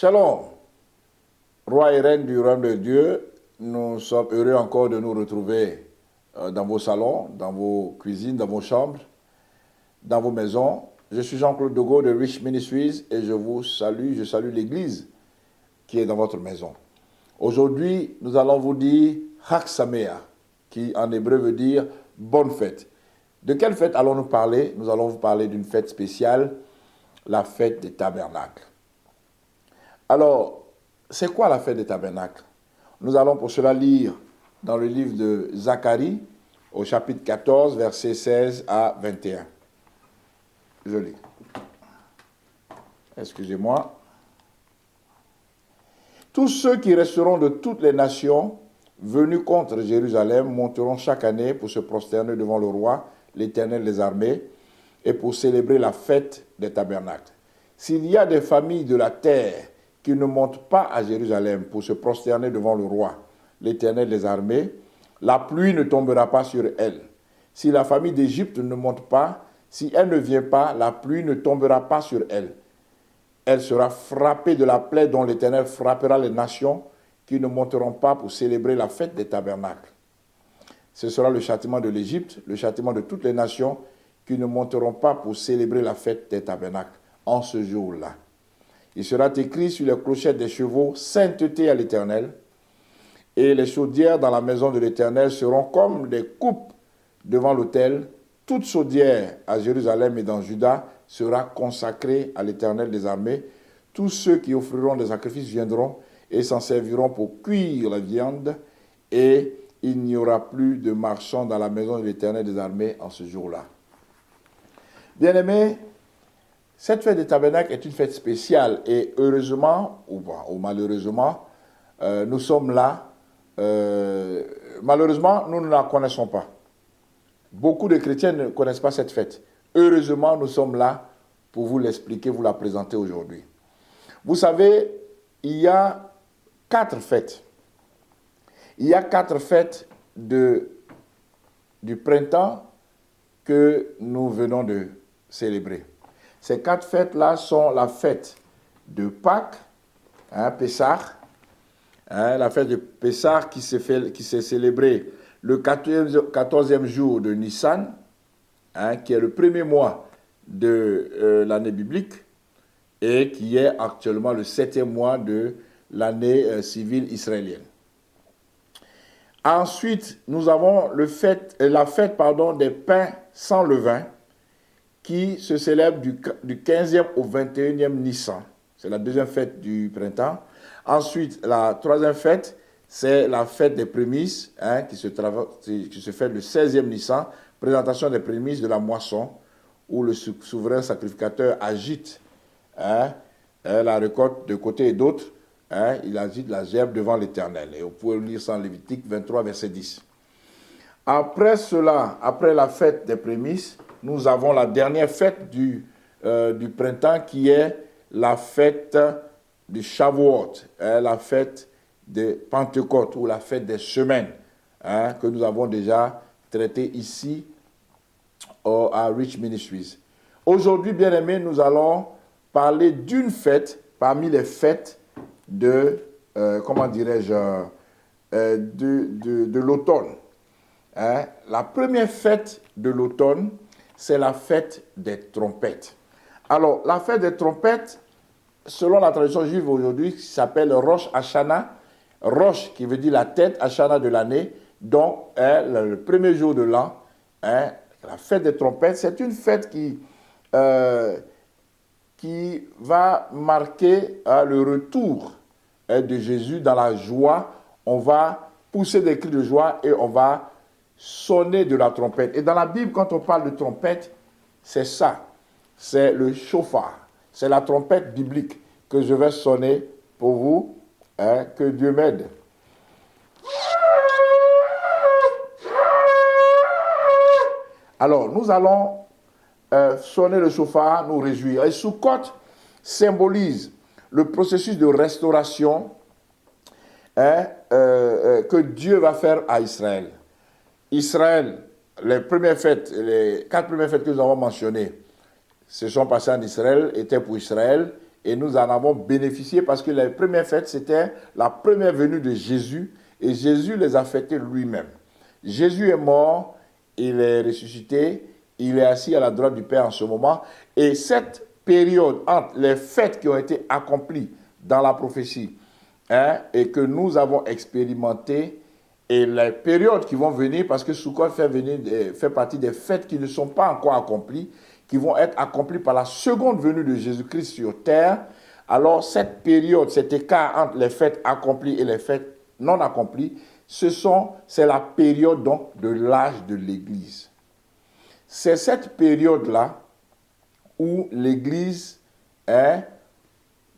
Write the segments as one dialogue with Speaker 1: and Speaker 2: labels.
Speaker 1: Shalom, roi et reine du royaume de Dieu, nous sommes heureux encore de nous retrouver dans vos salons, dans vos cuisines, dans vos chambres, dans vos maisons. Je suis Jean-Claude Dogo de Rich Ministries et je vous salue, je salue l'Église qui est dans votre maison. Aujourd'hui, nous allons vous dire Chag Sameach, qui en hébreu veut dire bonne fête. De quelle fête allons-nous parler? Nous allons vous parler d'une fête spéciale, la fête des tabernacles. Alors, c'est quoi la fête des tabernacles? Nous allons pour cela lire dans le livre de Zacharie, au chapitre 14, versets 16 à 21. Je lis. Excusez-moi. Tous ceux qui resteront de toutes les nations venus contre Jérusalem monteront chaque année pour se prosterner devant le roi, l'Éternel des armées, et pour célébrer la fête des tabernacles. S'il y a des familles de la terre qui ne montent pas à Jérusalem pour se prosterner devant le roi, l'Éternel des armées, la pluie ne tombera pas sur elles. Si la famille d'Égypte ne monte pas, si elle ne vient pas, la pluie ne tombera pas sur elle. Elle sera frappée de la plaie dont l'Éternel frappera les nations qui ne monteront pas pour célébrer la fête des tabernacles. Ce sera le châtiment de l'Égypte, le châtiment de toutes les nations qui ne monteront pas pour célébrer la fête des tabernacles en ce jour-là. Il sera écrit sur les clochettes des chevaux, sainteté à l'Éternel, et les chaudières dans la maison de l'Éternel seront comme des coupes devant l'autel. Toute chaudière à Jérusalem et dans Juda sera consacrée à l'Éternel des armées. Tous ceux qui offriront des sacrifices viendront et s'en serviront pour cuire la viande, et il n'y aura plus de marchands dans la maison de l'Éternel des armées en ce jour-là. Bien-aimés, cette fête des tabernacles est une fête spéciale et heureusement, ou malheureusement, nous sommes là. Malheureusement, nous ne la connaissons pas. Beaucoup de chrétiens ne connaissent pas cette fête. Heureusement, nous sommes là pour vous l'expliquer, vous la présenter aujourd'hui. Vous savez, il y a 4 fêtes. Il y a 4 fêtes du printemps que nous venons de célébrer. Ces 4 fêtes-là sont la fête de Pâques, Pessah, la fête de Pessah qui s'est célébrée le 14e jour de Nissan, qui est le premier mois de l'année biblique et qui est actuellement le 7e mois de l'année civile israélienne. Ensuite, nous avons la fête des pains sans levain, qui se célèbre du 15e au 21e Nissan. C'est la deuxième fête du printemps. Ensuite, la troisième fête, c'est la fête des prémices, qui se fait le 16e Nissan, présentation des prémices de la moisson, où le souverain sacrificateur agite la récolte de côté et d'autre. Il agite la gerbe devant l'Éternel. Et vous pouvez lire ça en Lévitique 23, verset 10. Après cela, après la fête des prémices, nous avons la dernière fête du printemps qui est la fête du Shavuot, la fête de Pentecôte ou la fête des semaines, que nous avons déjà traité ici à Rich Ministries. Aujourd'hui, bien-aimés, nous allons parler d'une fête parmi les fêtes de l'automne. La première fête de l'automne, c'est la fête des trompettes. Alors, la fête des trompettes, selon la tradition juive aujourd'hui, s'appelle Rosh Hashanah. Rosh qui veut dire la tête, Hashanah de l'année. Donc, le premier jour de l'an, la fête des trompettes, c'est une fête qui va marquer le retour de Jésus dans la joie. On va pousser des cris de joie et on va sonner de la trompette. Et dans la Bible, quand on parle de trompette, c'est ça. C'est le shofar. C'est la trompette biblique que je vais sonner pour vous. Que Dieu m'aide. Alors, nous allons sonner le shofar, nous réjouir. Et Sukkot symbolise le processus de restauration que Dieu va faire à Israël. Israël, les 4 premières fêtes que nous avons mentionnées, se sont passées en Israël, étaient pour Israël, et nous en avons bénéficié parce que les premières fêtes, c'était la première venue de Jésus et Jésus les a fêtées lui-même. Jésus est mort, il est ressuscité, il est assis à la droite du Père en ce moment et cette période entre les fêtes qui ont été accomplies dans la prophétie et que nous avons expérimentées et les périodes qui vont venir, parce que Sukkot fait partie des fêtes qui ne sont pas encore accomplies, qui vont être accomplies par la seconde venue de Jésus-Christ sur terre. Alors cette période, cet écart entre les fêtes accomplies et les fêtes non accomplies, c'est la période donc de l'âge de l'Église. C'est cette période-là où l'Église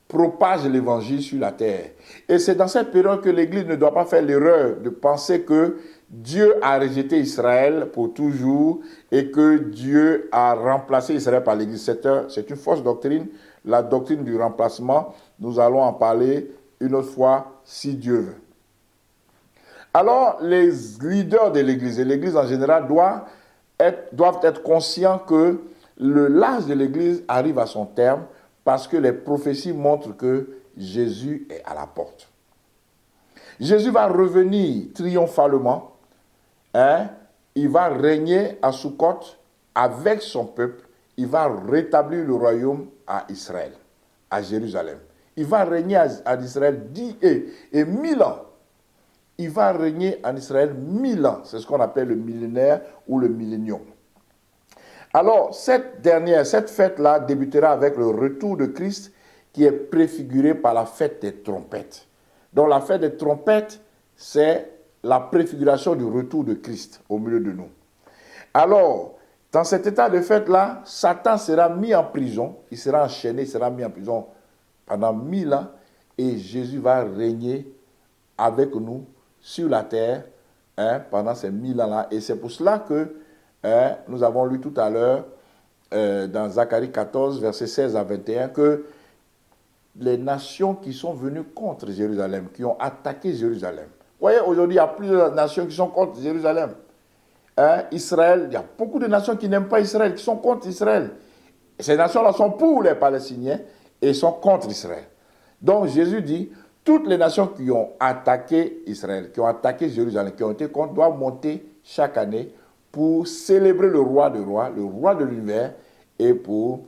Speaker 1: propage l'évangile sur la terre. Et c'est dans cette période que l'Église ne doit pas faire l'erreur de penser que Dieu a rejeté Israël pour toujours et que Dieu a remplacé Israël par l'Église. C'est une fausse doctrine, la doctrine du remplacement. Nous allons en parler une autre fois si Dieu veut. Alors, les leaders de l'Église, et l'Église en général, doivent être conscients que l'âge de l'Église arrive à son terme parce que les prophéties montrent que Jésus est à la porte. Jésus va revenir triomphalement. Il va régner à Sukkot avec son peuple. Il va rétablir le royaume à Israël, à Jérusalem. Il va régner à Israël 10 et 1000 ans. Il va régner en Israël 1000 ans. C'est ce qu'on appelle le millénaire ou le millénium. Alors, cette fête-là débutera avec le retour de Christ qui est préfiguré par la fête des trompettes. Donc, la fête des trompettes, c'est la préfiguration du retour de Christ au milieu de nous. Alors, dans cet état de fête-là, Satan sera mis en prison, il sera enchaîné, il sera mis en prison pendant 1000 ans et Jésus va régner avec nous sur la terre pendant ces 1000 ans-là. Et c'est pour cela que nous avons lu tout à l'heure dans Zacharie 14, versets 16 à 21, que les nations qui sont venues contre Jérusalem, qui ont attaqué Jérusalem. Vous voyez, aujourd'hui, il y a plusieurs nations qui sont contre Jérusalem. Israël, il y a beaucoup de nations qui n'aiment pas Israël, qui sont contre Israël. Et ces nations-là sont pour les Palestiniens et sont contre Israël. Donc Jésus dit, toutes les nations qui ont attaqué Israël, qui ont attaqué Jérusalem, qui ont été contre, doivent monter chaque année pour célébrer le roi des rois, le roi de l'univers, et pour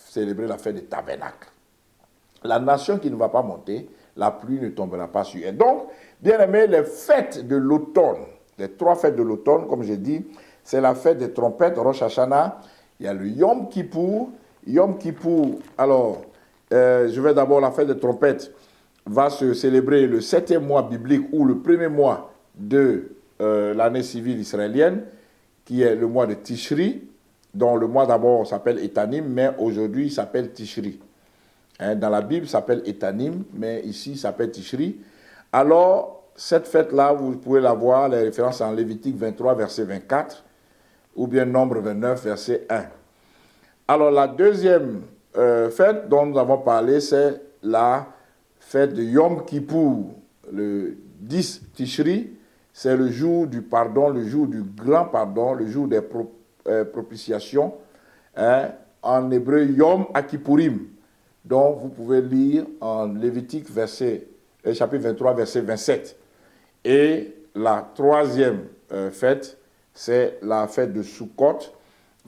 Speaker 1: célébrer la fête des tabernacles. La nation qui ne va pas monter, la pluie ne tombera pas sur elle. Donc, bien aimé, les fêtes de l'automne, les 3 fêtes de l'automne, comme j'ai dit, c'est la fête des trompettes, Rosh Hashanah, il y a le Yom Kippour. Yom Kippour, alors, je vais d'abord, la fête des trompettes va se célébrer le 7e mois biblique ou le 1er mois de l'année civile israélienne, qui est le mois de Tishri, dont le mois d'abord s'appelle Etanim, mais aujourd'hui il s'appelle Tishri. Dans la Bible, il s'appelle Etanim, mais ici il s'appelle Tishri. Alors, cette fête-là, vous pouvez la voir, les références en Lévitique 23, verset 24, ou bien Nombre 29, verset 1. Alors, la deuxième fête dont nous avons parlé, c'est la fête de Yom Kippour, le 10 Tishri. C'est le jour du pardon, le jour du grand pardon, le jour des propitiations. En hébreu, Yom Akipurim. Donc, vous pouvez lire en Lévitique chapitre 23, verset 27. Et la troisième fête, c'est la fête de Sukkot,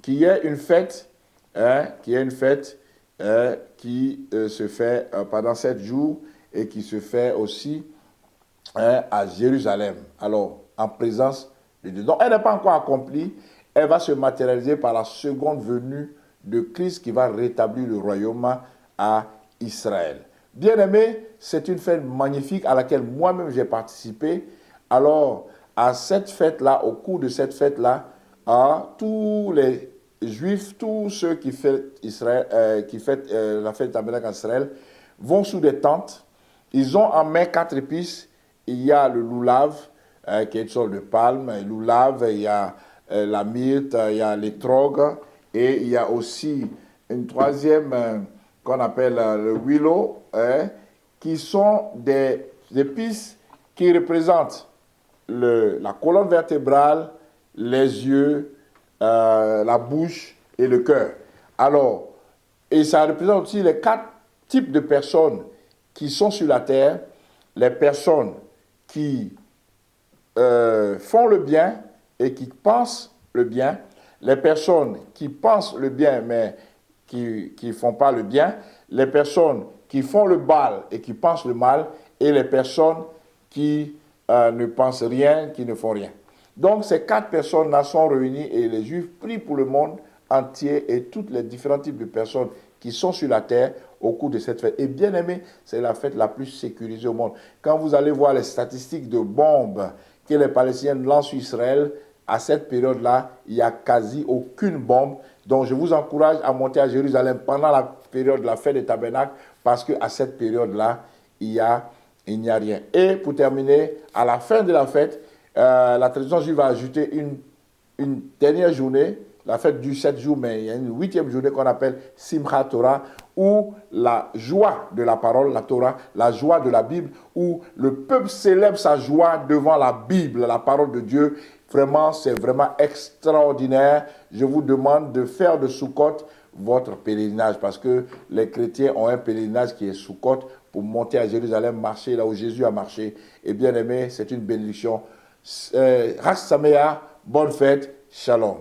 Speaker 1: qui est une fête, qui se fait pendant 7 jours et qui se fait aussi à Jérusalem, alors en présence de Dieu. Donc elle n'est pas encore accomplie, elle va se matérialiser par la seconde venue de Christ qui va rétablir le royaume à Israël. Bien aimé, c'est une fête magnifique à laquelle moi-même j'ai participé. Alors à cette fête-là, au cours de cette fête-là, tous les Juifs, tous ceux qui fêtent la fête tabernacle en Israël, vont sous des tentes. Ils ont en main 4 épices. Il y a le loulav, qui est une sorte de palme, le loulav, il y a la myrte, il y a l'étrog, et il y a aussi une troisième qu'on appelle le willow, qui sont des épices qui représentent la colonne vertébrale, les yeux, la bouche et le cœur. Alors, et ça représente aussi les 4 types de personnes qui sont sur la terre, les personnes qui font le bien et qui pensent le bien, les personnes qui pensent le bien mais qui ne font pas le bien, les personnes qui font le mal et qui pensent le mal, et les personnes qui ne pensent rien, qui ne font rien. Donc ces 4 personnes-là sont réunies et les Juifs prient pour le monde entier et tous les différents types de personnes qui sont sur la terre au cours de cette fête. Et bien aimé, c'est la fête la plus sécurisée au monde. Quand vous allez voir les statistiques de bombes que les Palestiniens lancent sur Israël, à cette période-là, il n'y a quasi aucune bombe. Donc je vous encourage à monter à Jérusalem pendant la période de la fête des tabernacles, parce qu'à cette période-là, il n'y a rien. Et pour terminer, à la fin de la fête, la tradition juive va ajouter une dernière journée. La fête dure 7 jours, mais il y a une 8e journée qu'on appelle Simchat Torah, où la joie de la parole, la Torah, la joie de la Bible, où le peuple célèbre sa joie devant la Bible, la parole de Dieu. Vraiment, c'est vraiment extraordinaire. Je vous demande de faire de Sukkot votre pèlerinage, parce que les chrétiens ont un pèlerinage qui est Sukkot pour monter à Jérusalem, marcher là où Jésus a marché. Et bien aimé, c'est une bénédiction. Ras Sameach, bonne fête, shalom.